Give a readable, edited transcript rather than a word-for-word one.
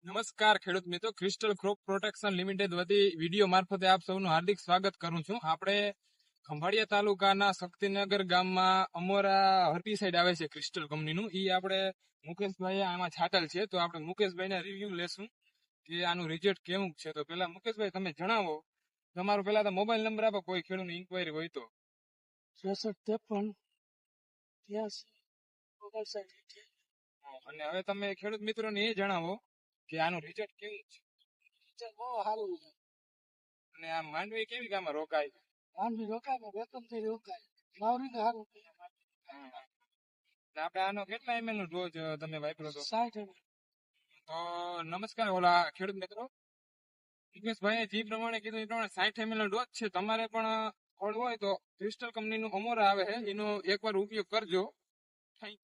નમસ્કાર ખેડૂત મિત્રો, ક્રિસ્ટલ ક્રોપ પ્રોટેક્શન લિમિટેડ વતી વિડીયો મારફતે આપ સૌનું હાર્દિક સ્વાગત કરું છું. આપણે ખંભાળિયા તાલુકાના શક્તિનગર ગામમાં અમોરા હર્બીસાઇડ આવે છે ક્રિસ્ટલ કંપનીનું. એ આપણે મુકેશભાઈ આમાં છાંટેલ છે, તો આપણે મુકેશભાઈના રિવ્યુ લેશું કે આનું રિઝલ્ટ કેવું છે. તો પેલા મુકેશભાઈ તમે જણાવો, તમારો પેલા તો મોબાઈલ નંબર આપો, કોઈ ખેડૂતની ઇન્કવાયરી હોય તો. 63 53 83 59. અને હવે તમે ખેડૂત મિત્રોને એ જણાવો કે આનું રિઝલ્ટ કેવું છે. રિઝલ્ટ બહુ સારું છે. અને આ માંડવી કેવી ગામમાં રોકાય? માંડવી રોકાય ને વેતનથી રોકાય. વાવરીને સારું આપણે આનો કેટલા ml નો ડોઝ તમે વાપરો છો? 60 ml. તો નમસ્કાર ઓલા ખેડૂત મિત્રો, વિઘ્નેશભાઈએ જે પ્રમાણે કીધું એ પ્રમાણે 60 ml નો ડોઝ છે. તમારે પણ ફળ હોય તો ક્રિસ્ટલ કંપનીનું અમોરા આવે છે, એનો એકવાર ઉપયોગ કરજો. થેન્ક